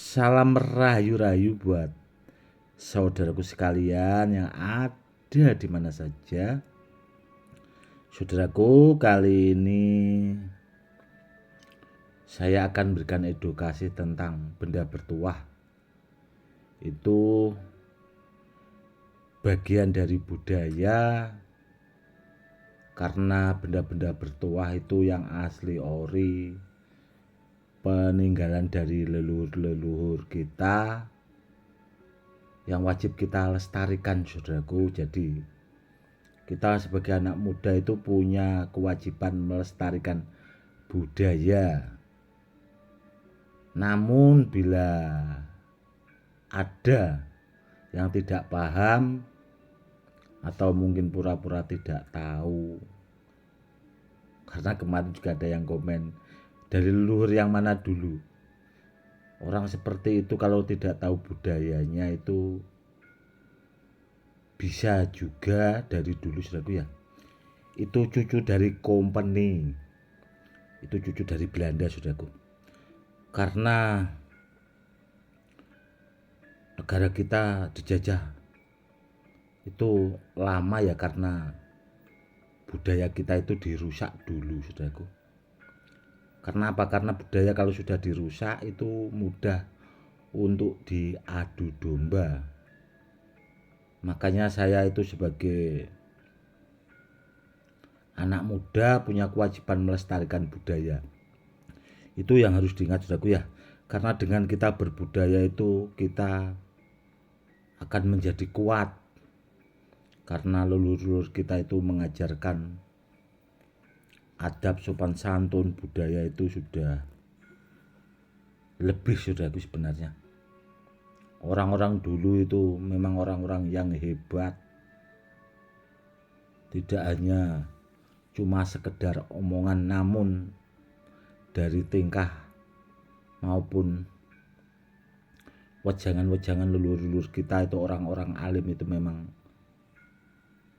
Salam rayu-rayu buat saudaraku sekalian yang ada di mana saja. Saudaraku, kali ini saya akan berikan edukasi tentang benda bertuah. Itu bagian dari budaya, karena benda-benda bertuah itu yang asli ori, peninggalan dari leluhur-leluhur kita yang wajib kita lestarikan, saudaraku. Jadi kita sebagai anak muda itu punya kewajiban melestarikan budaya. Namun bila ada yang tidak paham atau mungkin pura-pura tidak tahu, karena kemarin juga ada yang komen, dari leluhur yang mana dulu. Orang seperti itu kalau tidak tahu budayanya itu bisa juga dari dulu, saudaraku ya. Itu cucu dari company, itu cucu dari Belanda, saudaraku. Karena negara kita dijajah itu lama ya, karena budaya kita itu dirusak dulu, saudaraku. Karena apa? Karena budaya kalau sudah dirusak itu mudah untuk diadu domba. Makanya saya itu sebagai anak muda punya kewajiban melestarikan budaya. Itu yang harus diingat, saudaraku ya. Karena dengan kita berbudaya itu kita akan menjadi kuat. Karena leluhur kita itu mengajarkan adab sopan santun, budaya itu sudah lebih, saudaraku. Sebenarnya orang-orang dulu itu memang orang-orang yang hebat. Tidak hanya cuma sekedar omongan, namun dari tingkah maupun wejangan-wejangan leluhur kita itu, orang-orang alim itu memang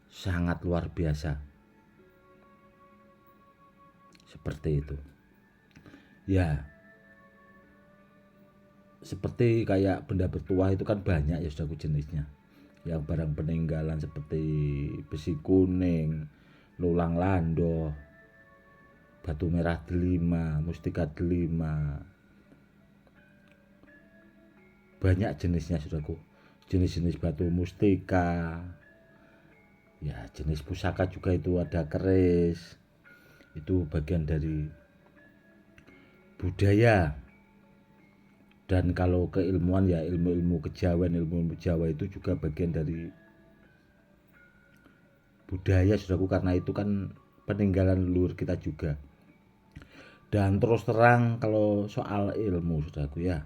sangat luar biasa. Seperti itu ya. Seperti kayak benda bertuah itu kan banyak ya, saudaraku, jenisnya. Yang barang peninggalan seperti besi kuning, lulang landoh, batu merah delima, mustika delima, banyak jenisnya, saudaraku. Jenis-jenis batu mustika ya, jenis pusaka juga itu ada keris. Itu bagian dari budaya. Dan kalau keilmuan ya ilmu-ilmu kejawen, ilmu-ilmu Jawa itu juga bagian dari budaya, saudaraku. Karena itu kan peninggalan leluhur kita juga. Dan terus terang kalau soal ilmu, saudaraku ya,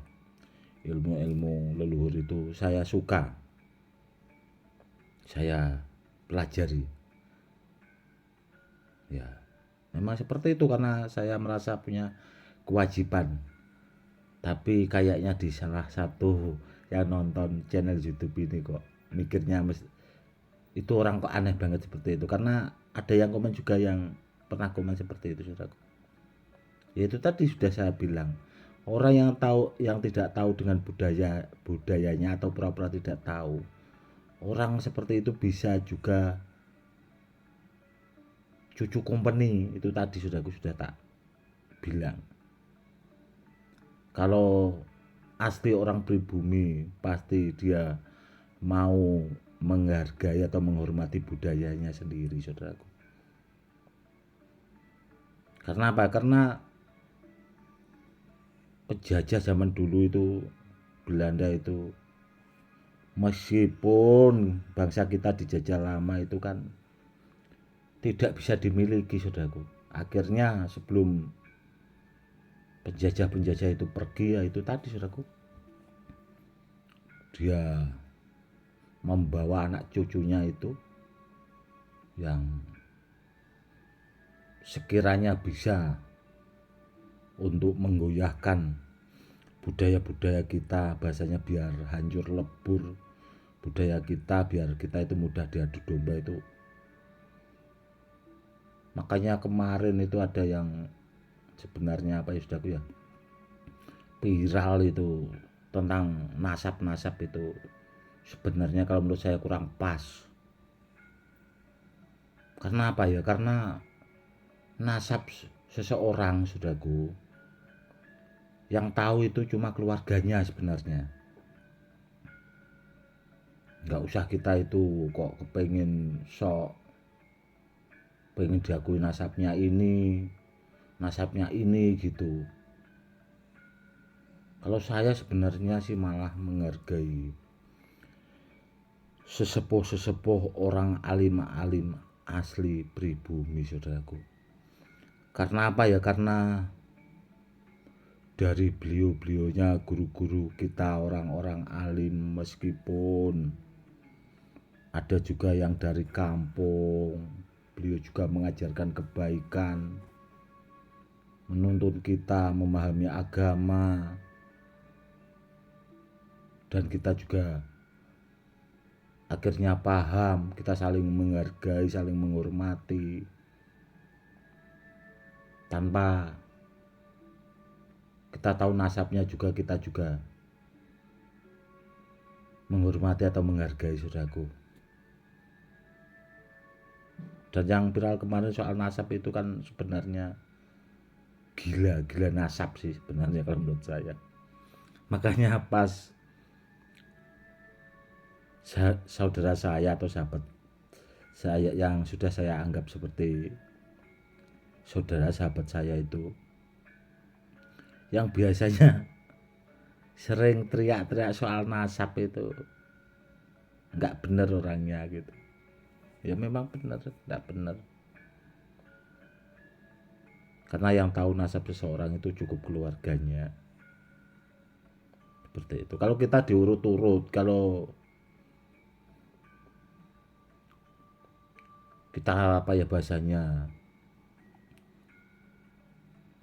ilmu-ilmu leluhur itu saya suka, saya pelajari ya. Memang seperti itu karena saya merasa punya kewajiban. Tapi kayaknya di salah satu yang nonton channel YouTube ini kok mikirnya itu orang kok aneh banget seperti itu. Karena ada yang komen juga yang pernah komen seperti itu, saudaraku. Ya itu tadi sudah saya bilang, orang yang tahu, yang tidak tahu dengan budayanya atau pura-pura tidak tahu, orang seperti itu bisa juga cucu company. Itu tadi saudaraku sudah tak bilang. Kalau asli orang pribumi pasti dia mau menghargai atau menghormati budayanya sendiri, saudaraku. Karena apa? Karena penjajah zaman dulu itu, Belanda itu, meskipun bangsa kita dijajah lama itu kan tidak bisa dimiliki, saudaraku. Akhirnya sebelum penjajah-penjajah itu pergi, ya itu tadi, saudaraku, dia membawa anak cucunya itu yang sekiranya bisa untuk menggoyahkan budaya-budaya kita, bahasanya biar hancur lebur budaya kita, biar kita itu mudah diadu domba itu. Makanya kemarin itu ada yang sebenarnya apa ya, saudaraku ya, viral itu tentang nasab-nasab itu sebenarnya kalau menurut saya kurang pas. Karena apa ya? Karena nasab seseorang, saudaraku, yang tahu itu cuma keluarganya sebenarnya. Nggak usah kita itu kok kepengen pengen diakui nasabnya ini gitu. Kalau saya sebenarnya sih malah menghargai sesepuh-sesepuh orang alim-alim asli pribumi, saudaraku. Karena apa ya? Karena dari beliau-beliaunya guru-guru kita orang-orang alim, meskipun ada juga yang dari kampung, beliau juga mengajarkan kebaikan, menuntun kita memahami agama, dan kita juga akhirnya paham, kita saling menghargai, saling menghormati, tanpa kita tahu nasabnya juga, kita juga menghormati atau menghargai, saudaraku. Dan yang viral kemarin soal nasab itu kan sebenarnya gila nasab sih sebenarnya kalau menurut saya. Makanya pas saudara saya atau sahabat saya yang sudah saya anggap seperti saudara sahabat saya itu, yang biasanya sering teriak-teriak soal nasab itu, nggak bener orangnya gitu. Ya memang benar, nggak benar. Karena yang tahu nasab seseorang itu cukup keluarganya. Seperti itu. Kalau kita diurut-urut, kalau kita apa ya bahasanya,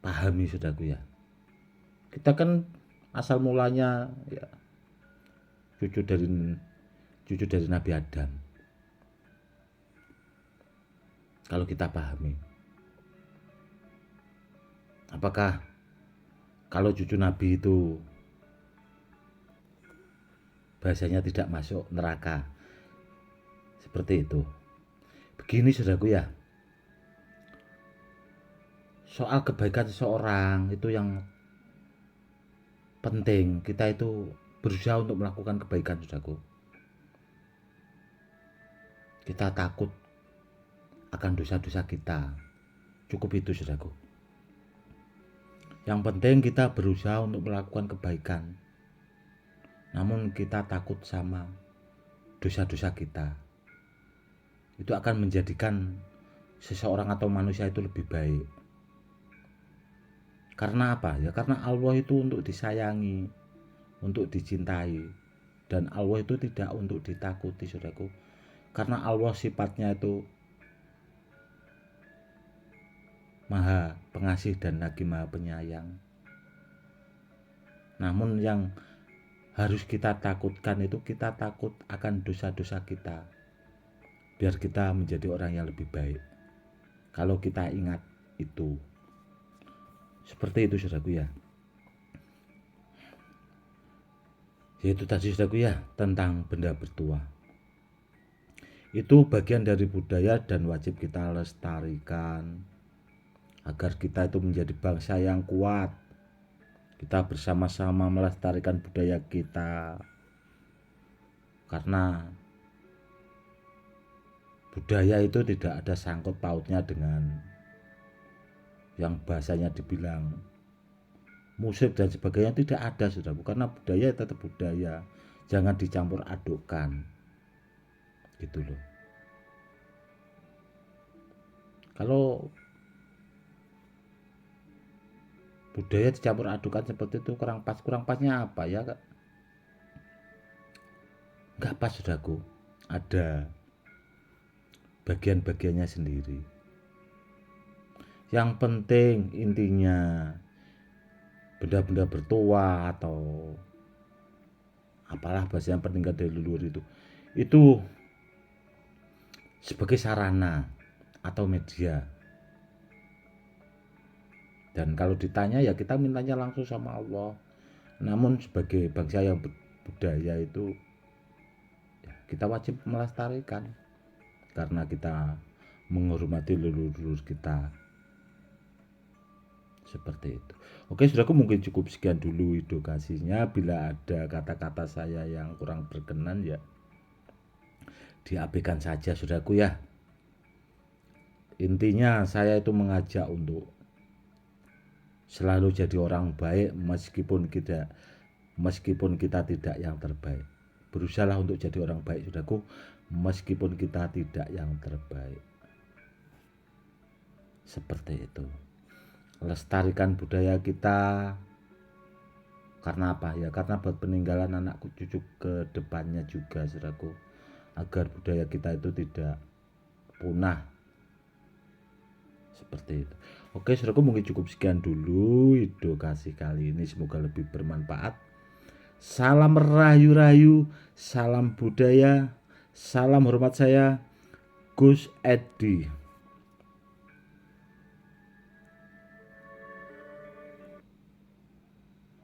pahami, saudaraku ya. Kita kan asal mulanya ya cucu dari Nabi Adam. Kalau kita pahami, apakah kalau cucu Nabi itu bahasanya tidak masuk neraka? Seperti itu. Begini, saudaraku ya, soal kebaikan seseorang itu yang penting kita itu berusaha untuk melakukan kebaikan, saudaraku. Kita takut akan dosa-dosa kita, cukup itu, saudaraku. Yang penting kita berusaha untuk melakukan kebaikan, namun kita takut sama dosa-dosa kita. Itu akan menjadikan seseorang atau manusia itu lebih baik. Karena apa ya? Karena Allah itu untuk disayangi, untuk dicintai, dan Allah itu tidak untuk ditakuti, saudaraku. Karena Allah sifatnya itu Maha Pengasih dan lagi Maha Penyayang. Namun yang harus kita takutkan itu, kita takut akan dosa-dosa kita, biar kita menjadi orang yang lebih baik. Kalau kita ingat itu, seperti itu, saudaraku ya. Yaitu tadi, saudaraku ya, tentang benda bertuah. Itu bagian dari budaya dan wajib kita lestarikan agar kita itu menjadi bangsa yang kuat. Kita bersama-sama melestarikan budaya kita, karena budaya itu tidak ada sangkut pautnya dengan yang bahasanya dibilang musik dan sebagainya, tidak ada, saudaraku. Karena budaya tetap budaya, jangan dicampur adukkan, gitu loh. Kalau budaya dicampur adukan seperti itu kurang pasnya apa ya? Nggak pas, saudaraku. Ada bagian-bagiannya sendiri. Yang penting intinya benda-benda bertuah atau apalah bahasa yang peninggal dari leluhur itu sebagai sarana atau media. Dan kalau ditanya ya kita mintanya langsung sama Allah. Namun sebagai bangsa yang budaya itu ya, kita wajib melestarikan karena kita menghormati leluhur kita. Seperti itu. Oke, saudaraku, mungkin cukup sekian dulu edukasinya. Bila ada kata-kata saya yang kurang berkenan ya diabaikan saja, saudaraku ya. Intinya saya itu mengajak untuk selalu jadi orang baik meskipun kita tidak yang terbaik. Berusahalah untuk jadi orang baik, saudaraku, meskipun kita tidak yang terbaik. Seperti itu. Lestarikan budaya kita. Karena apa ya? Karena buat peninggalan anak cucu ke depannya juga, saudaraku, agar budaya kita itu tidak punah. Seperti itu. Oke, saudaraku, mungkin cukup sekian dulu edukasi kali ini, semoga lebih bermanfaat. Salam rayu-rayu, salam budaya, salam hormat, saya Gus Edi.